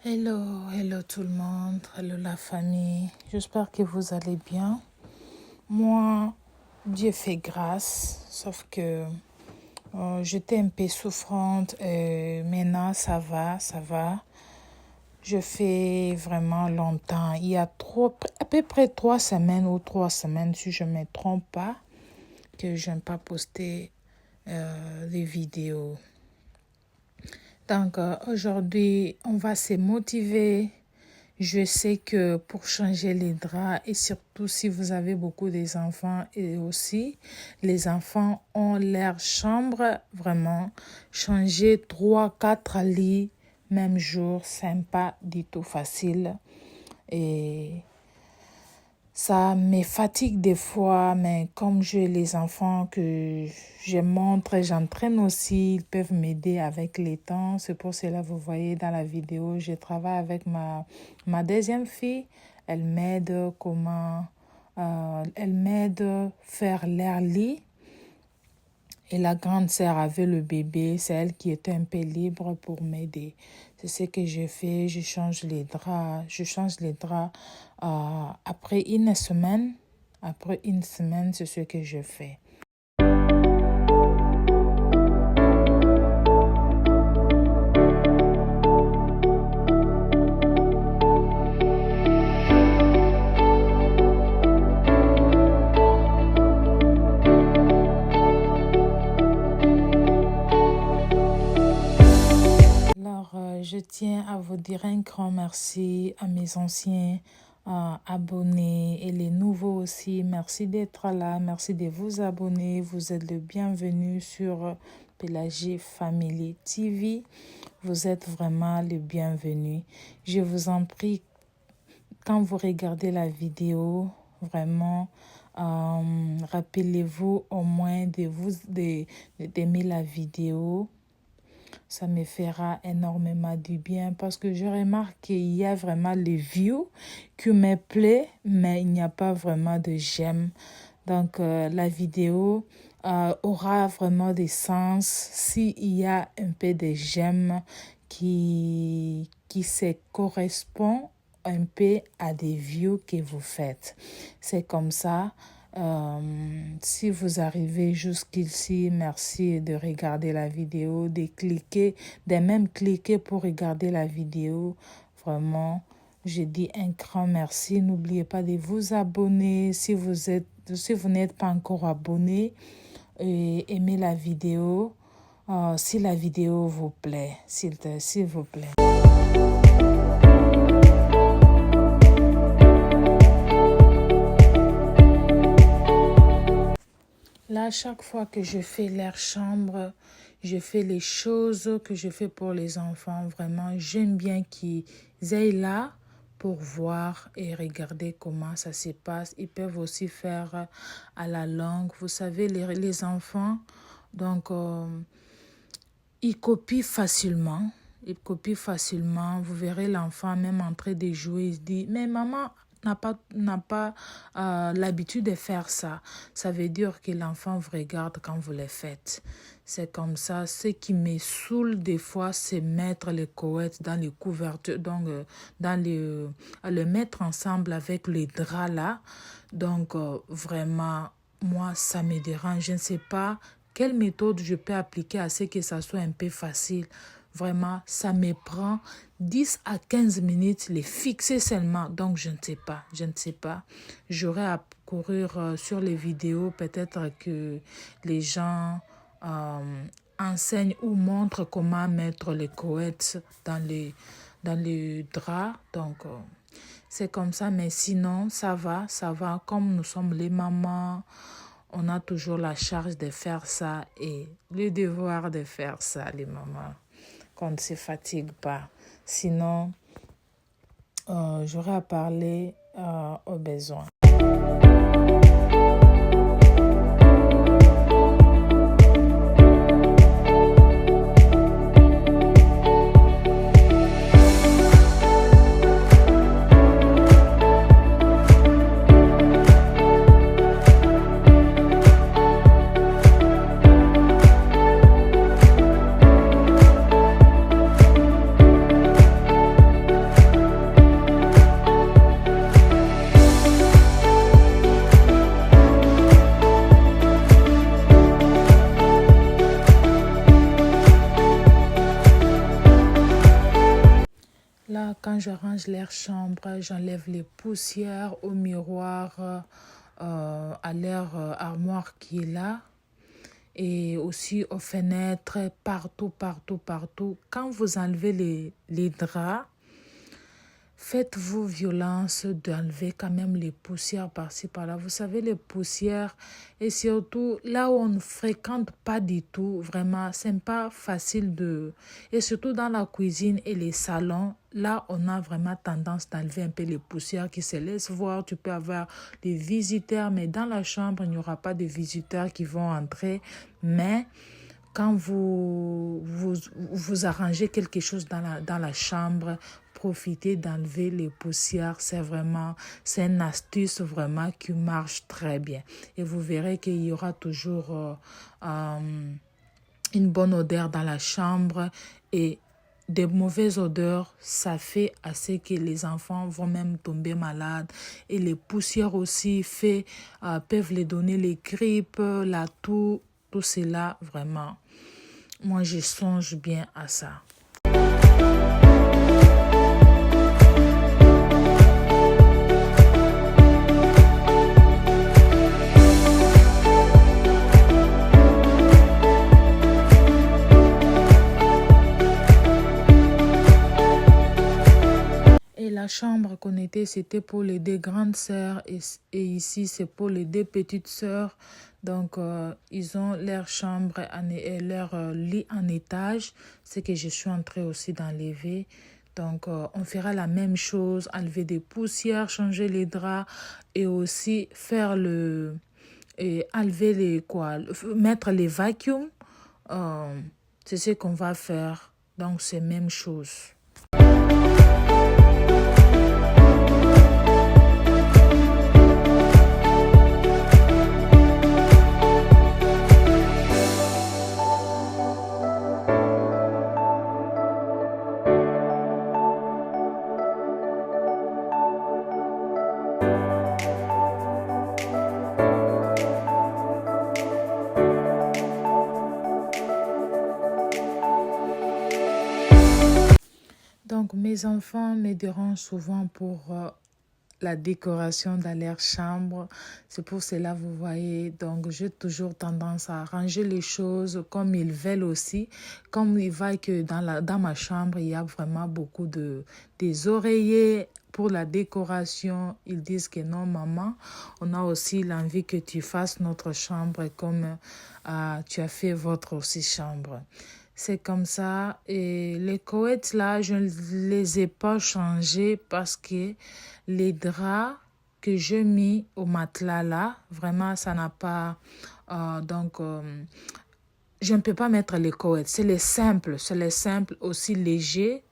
Hello tout le monde, hello la famille, j'espère que vous allez bien. Moi, Dieu fait grâce, sauf que j'étais un peu souffrante et maintenant ça va. Je fais vraiment longtemps, il y a à peu près 3 semaines, si je ne me trompe pas, que je n'ai pas posté les vidéos. Donc aujourd'hui, on va se motiver. Je sais que pour changer les draps et surtout si vous avez beaucoup d'enfants et aussi les enfants ont leur chambre, vraiment changer 3, 4 lits même jour, c'est pas du tout facile et ça me fatigue des fois, mais comme j'ai les enfants que je montre et j'entraîne aussi, ils peuvent m'aider avec les temps. C'est pour cela que vous voyez dans la vidéo, je travaille avec ma deuxième fille. Elle m'aide elle m'aide faire leur lit. Et la grande sœur avait le bébé, c'est elle qui était un peu libre pour m'aider. C'est ce que je fais, je change les draps après une semaine. Après une semaine, c'est ce que je fais. Je tiens à vous dire un grand merci à mes anciens abonnés et les nouveaux aussi. Merci d'être là, merci de vous abonner. Vous êtes le bienvenu sur Pélagie Family TV. Vous êtes vraiment le bienvenu. Je vous en prie, quand vous regardez la vidéo, vraiment, rappelez-vous au moins d'aimer la vidéo. Ça me fera énormément du bien parce que je remarque qu'il y a vraiment les views qui me plaisent, mais il n'y a pas vraiment de j'aime. Donc, la vidéo aura vraiment des sens s'il y a un peu de j'aime qui se correspond un peu à des views que vous faites. C'est comme ça. Si vous arrivez jusqu'ici, merci de regarder la vidéo, de même cliquer pour regarder la vidéo. Vraiment, je dis un grand merci. N'oubliez pas de vous abonner si vous n'êtes pas encore abonné et aimez la vidéo. Si la vidéo vous plaît, s'il vous plaît. Là, chaque fois que je fais leur chambre, je fais les choses que je fais pour les enfants. Vraiment, j'aime bien qu'ils aillent là pour voir et regarder comment ça se passe. Ils peuvent aussi faire à la langue. Vous savez, les enfants, donc, ils copient facilement. Vous verrez l'enfant même en train de jouer. Il se dit, mais maman n'a pas l'habitude de faire ça. Ça veut dire que l'enfant vous regarde quand vous le faites. C'est comme ça. Ce qui me saoule des fois, c'est mettre les couettes dans les couvertures, donc le mettre ensemble avec les draps là. Donc vraiment, moi, ça me dérange. Je ne sais pas quelle méthode je peux appliquer à ce que ça soit un peu facile. Vraiment, ça me prend 10 à 15 minutes, les fixer seulement. Donc, je ne sais pas. J'aurais à courir sur les vidéos. Peut-être que les gens enseignent ou montrent comment mettre les couettes dans les draps. Donc, c'est comme ça. Mais sinon, ça va. Comme nous sommes les mamans, on a toujours la charge de faire ça et le devoir de faire ça, les mamans. Qu'on ne se fatigue pas. Sinon, j'aurai à parler aux besoins. Là, quand je range leur chambre, j'enlève les poussières au miroir, à leur armoire qui est là. Et aussi aux fenêtres, partout, partout, partout. Quand vous enlevez les draps, faites-vous violence d'enlever quand même les poussières par-ci, par-là. Vous savez, les poussières, et surtout là où on ne fréquente pas du tout, vraiment, c'est pas facile de... Et surtout dans la cuisine et les salons, là, on a vraiment tendance d'enlever un peu les poussières qui se laissent voir. Tu peux avoir des visiteurs, mais dans la chambre, il n'y aura pas de visiteurs qui vont entrer. Mais quand vous arrangez quelque chose dans la chambre, profitez d'enlever les poussières. C'est une astuce vraiment qui marche très bien. Et vous verrez qu'il y aura toujours une bonne odeur dans la chambre et des mauvaises odeurs, ça fait assez que les enfants vont même tomber malades. Et les poussières aussi peuvent les donner les grippes, la toux, tout cela vraiment. Moi, je songe bien à ça. Et la chambre qu'on était, c'était pour les deux grandes sœurs et ici, c'est pour les deux petites sœurs. Donc, ils ont leur chambre et leur lit en étage, ce que je suis en train aussi d'enlever. Donc, on fera la même chose, enlever des poussières, changer les draps et aussi faire enlever mettre les vacuums. C'est ce qu'on va faire. Donc, c'est la même chose. Donc, mes enfants me dérangent souvent pour la décoration dans leur chambre. C'est pour cela, vous voyez, donc j'ai toujours tendance à ranger les choses comme ils veulent aussi. Comme il va que dans ma chambre, il y a vraiment beaucoup des oreillers pour la décoration. Ils disent que non, maman, on a aussi l'envie que tu fasses notre chambre comme tu as fait votre aussi chambre. C'est comme ça. Et les couettes là, je ne les ai pas changées parce que les draps que j'ai mis au matelas là, vraiment, ça n'a pas... je ne peux pas mettre les couettes. C'est les simples aussi légers.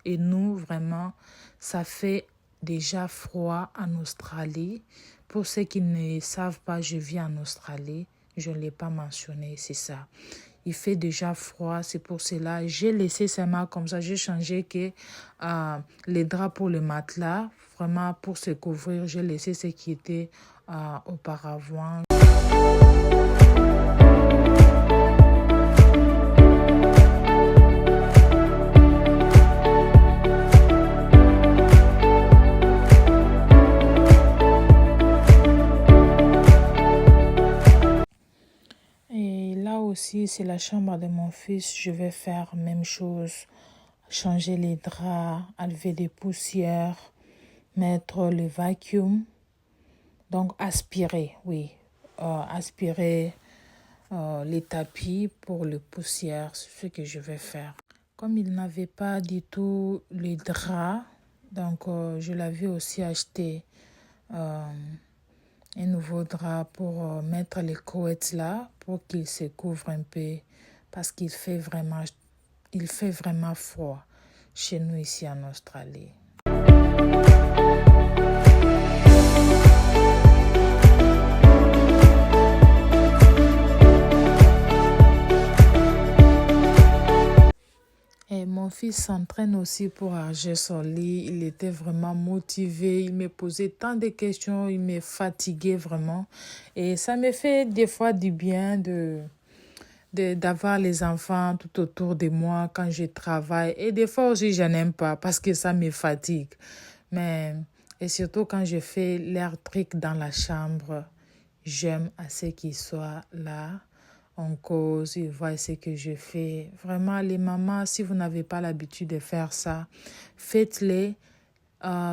Et nous, vraiment, ça fait déjà froid en Australie. Pour ceux qui ne savent pas, je vis en Australie. Je ne l'ai pas mentionné, c'est ça. Il fait déjà froid, c'est pour cela. J'ai laissé seulement comme ça. J'ai changé que les draps pour le matelas, vraiment pour se couvrir, j'ai laissé ce qui était auparavant. Aussi, c'est la chambre de mon fils. Je vais faire la même chose. Changer les draps, enlever des poussières, mettre le vacuum. Donc, aspirer, oui. Aspirer les tapis pour les poussières. C'est ce que je vais faire. Comme il n'avait pas du tout les draps, donc je l'avais aussi acheté un nouveau drap pour mettre les couettes là, pour qu'il se couvre un peu, parce qu'il fait vraiment froid chez nous ici en Australie. Et mon fils s'entraîne aussi pour arranger son lit. Il était vraiment motivé. Il me posait tant de questions. Il me fatiguait vraiment. Et ça me fait des fois du bien de d'avoir les enfants tout autour de moi quand je travaille. Et des fois aussi, je n'aime pas parce que ça me fatigue. Mais, et surtout quand je fais leur truc dans la chambre, j'aime assez qu'ils soient là. On cause, ils voient ce que je fais. Vraiment, les mamans, si vous n'avez pas l'habitude de faire ça, faites-les.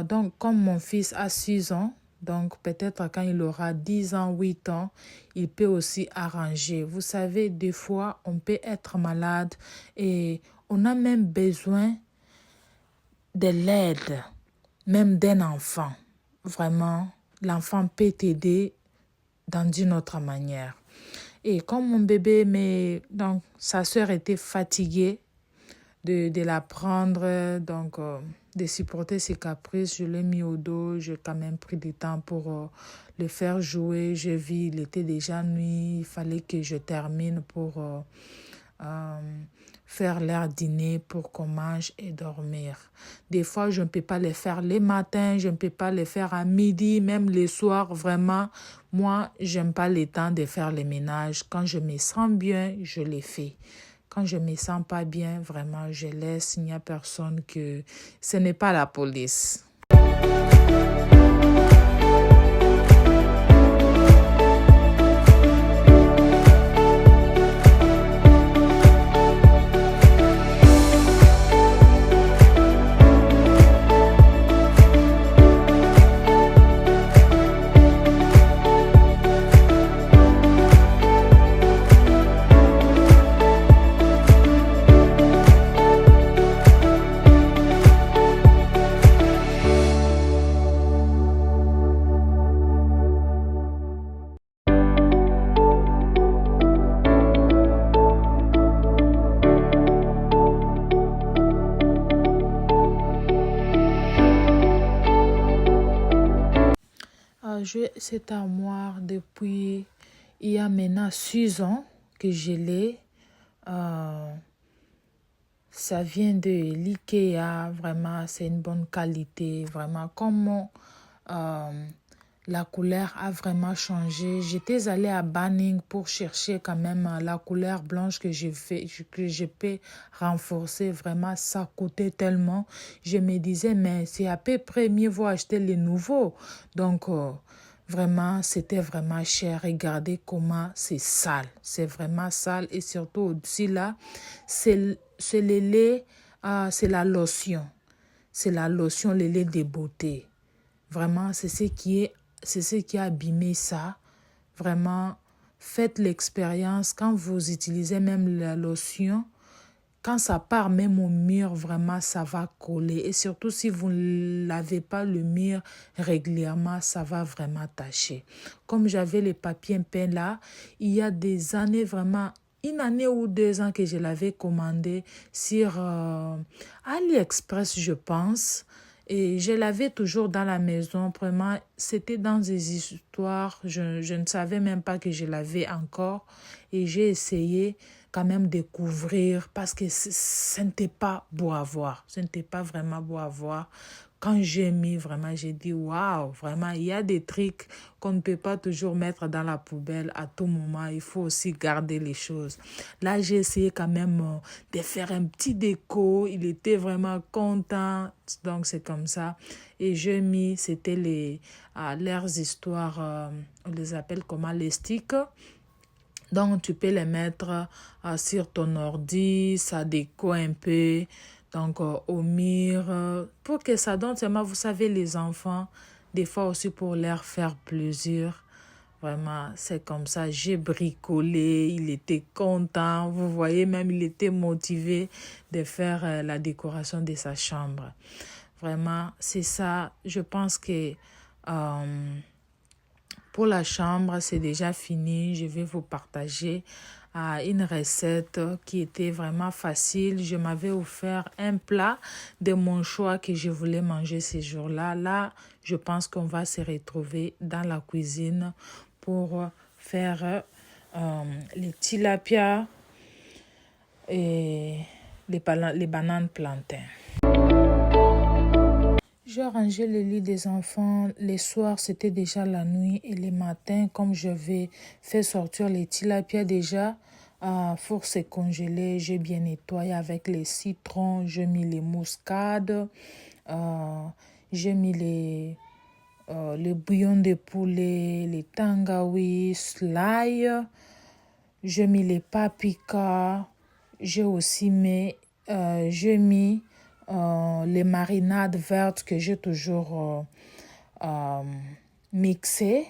Donc, comme mon fils a 6 ans, donc peut-être quand il aura 10 ans, 8 ans, il peut aussi arranger. Vous savez, des fois, on peut être malade et on a même besoin de l'aide, même d'un enfant. Vraiment, l'enfant peut t'aider d'une autre manière. Et comme mon bébé, donc sa sœur était fatiguée de la prendre, donc de supporter ses caprices, je l'ai mis au dos, j'ai quand même pris du temps pour le faire jouer. Je vis, il était déjà nuit, il fallait que je termine pour faire leur dîner pour qu'on mange et dormir. Des fois, je ne peux pas les faire les matins, je ne peux pas les faire à midi, même les soirs, vraiment. Moi, j'aime pas le temps de faire les ménages. Quand je me sens bien, je les fais. Quand je me sens pas bien, vraiment, je laisse. Il n'y a personne que... Ce n'est pas la police. J'ai cette armoire depuis il y a maintenant 6 ans que je l'ai. Ça vient de l'IKEA, vraiment, c'est une bonne qualité. Vraiment, comme la couleur a vraiment changé. J'étais allée à Banning pour chercher quand même la couleur blanche que je peux renforcer. Vraiment, ça coûtait tellement. Je me disais, mais c'est à peu près mieux vaut acheter les nouveaux. Donc, vraiment, c'était vraiment cher. Regardez comment c'est sale. C'est vraiment sale. Et surtout, au-dessus là, c'est le lait, c'est la lotion. C'est la lotion, le lait de beauté. Vraiment, c'est ce qui a abîmé ça. Vraiment, faites l'expérience. Quand vous utilisez même la lotion, quand ça part même au mur, vraiment, ça va coller. Et surtout, si vous ne lavez pas le mur régulièrement, ça va vraiment tacher. Comme j'avais les papiers peints là, il y a des années, vraiment, 1 année ou 2 ans que je l'avais commandé sur AliExpress, je pense. Et je l'avais toujours dans la maison. Vraiment, c'était dans des histoires. Je ne savais même pas que je l'avais encore. Et j'ai essayé quand même de couvrir parce que ce n'était pas beau à voir. Ce n'était pas vraiment beau à voir. Quand j'ai mis, vraiment, j'ai dit, waouh, vraiment, il y a des trucs qu'on ne peut pas toujours mettre dans la poubelle à tout moment. Il faut aussi garder les choses. Là, j'ai essayé quand même de faire un petit déco. Il était vraiment content. Donc, c'est comme ça. Et j'ai mis, c'était leurs histoires, on les appelle comment, les sticks. Donc, tu peux les mettre sur ton ordi, ça déco un peu, donc au mur, pour que ça donne seulement, vous savez, les enfants, des fois aussi pour leur faire plaisir. Vraiment, c'est comme ça, j'ai bricolé, il était content, vous voyez, même il était motivé de faire la décoration de sa chambre. Vraiment, c'est ça, je pense que... pour la chambre, c'est déjà fini. Je vais vous partager une recette qui était vraiment facile. Je m'avais offert un plat de mon choix que je voulais manger ces jours-là. Là, je pense qu'on va se retrouver dans la cuisine pour faire les tilapia et les bananes plantains. J'ai rangé le lit des enfants. Les soirs, c'était déjà la nuit. Et les matins, comme je vais faire sortir les tilapia déjà, Four s'est congelé, j'ai bien nettoyé avec les citrons, j'ai mis les muscades, j'ai mis les bouillons de poulet, les tangawiz, l'ail, j'ai mis les paprikas, j'ai aussi j'ai mis les marinades vertes que j'ai toujours mixées.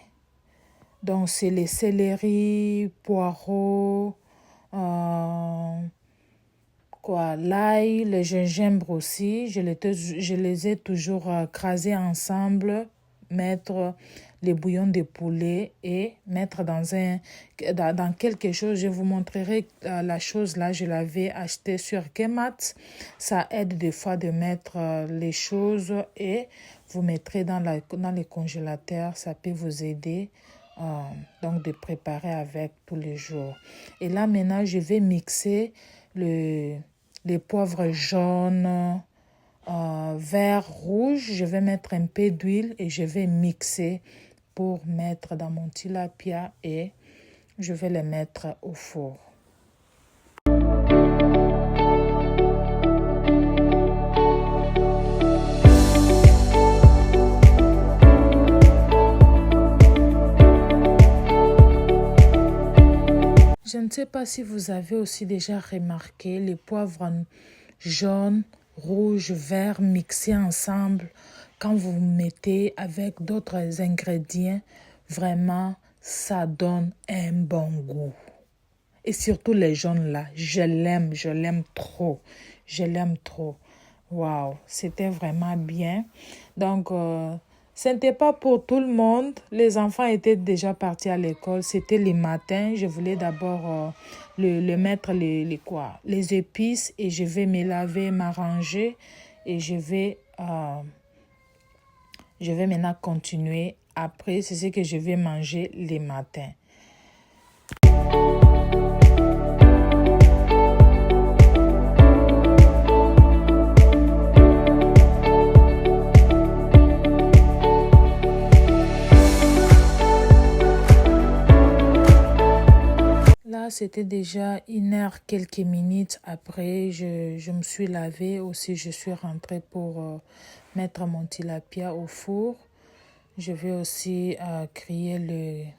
Donc, c'est les céleri, poireaux, l'ail, le gingembre aussi. Je les ai toujours crasés ensemble, mettre les bouillons de poulet et mettre dans quelque chose. Je vous montrerai la chose là, je l'avais acheté sur Kemat. Ça aide des fois de mettre les choses et vous mettrez dans les congélateurs. Ça peut vous aider. Donc de préparer avec tous les jours. Et là maintenant je vais mixer les poivres jaunes, vert, rouge. Je vais mettre un peu d'huile et je vais mixer pour mettre dans mon tilapia et je vais les mettre au four. Je ne sais pas si vous avez aussi déjà remarqué les poivres jaunes, rouges, verts mixés ensemble. Quand vous mettez avec d'autres ingrédients, vraiment, ça donne un bon goût. Et surtout les jaunes là, je l'aime trop. Je l'aime trop. Waouh, c'était vraiment bien. Donc, ce n'était pas pour tout le monde. Les enfants étaient déjà partis à l'école. C'était le matin. Je voulais d'abord mettre les épices et je vais me laver, m'arranger et je vais maintenant continuer. Après, c'est ce que je vais manger les matins. Là, c'était déjà 1 heure, quelques minutes après. Je me suis lavée aussi. Je suis rentrée pour mettre mon tilapia au four. Je vais aussi griller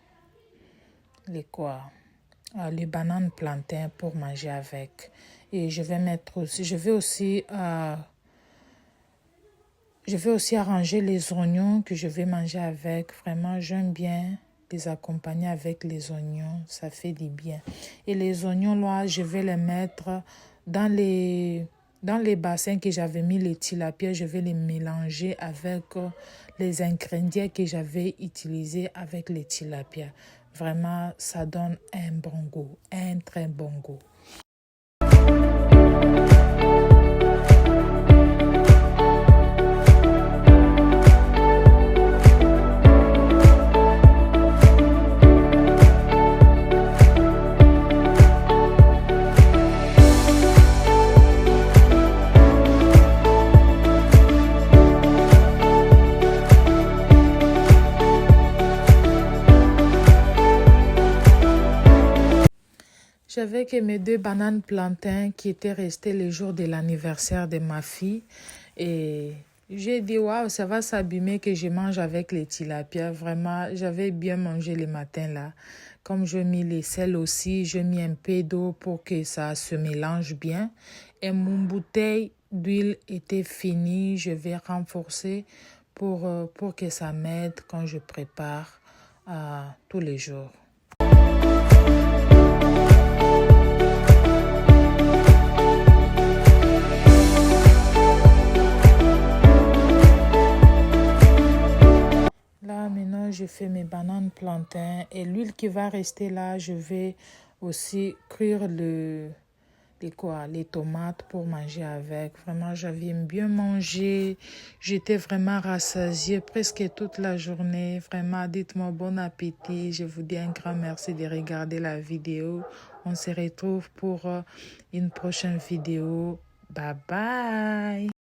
les bananes plantains pour manger avec. Et je vais aussi arranger les oignons que je vais manger avec. Vraiment, j'aime bien les accompagner avec les oignons. Ça fait du bien. Et les oignons, là, je vais les mettre dans les bassins que j'avais mis les tilapia. Je vais les mélanger avec les ingrédients que j'avais utilisés avec les tilapia. Vraiment, ça donne un bon goût, un très bon goût. J'avais que mes 2 bananes plantains qui étaient restées le jour de l'anniversaire de ma fille. Et j'ai dit, waouh, ça va s'abîmer que je mange avec les tilapia. Vraiment, j'avais bien mangé le matin là. Comme je mis les sels aussi, je mis un peu d'eau pour que ça se mélange bien. Et mon bouteille d'huile était finie. Je vais renforcer pour que ça m'aide quand je prépare tous les jours. Là, maintenant, je fais mes bananes plantains et l'huile qui va rester là, je vais aussi cuire les tomates pour manger avec. Vraiment, j'avais bien mangé. J'étais vraiment rassasiée presque toute la journée. Vraiment, dites-moi bon appétit. Je vous dis un grand merci de regarder la vidéo. On se retrouve pour une prochaine vidéo. Bye bye.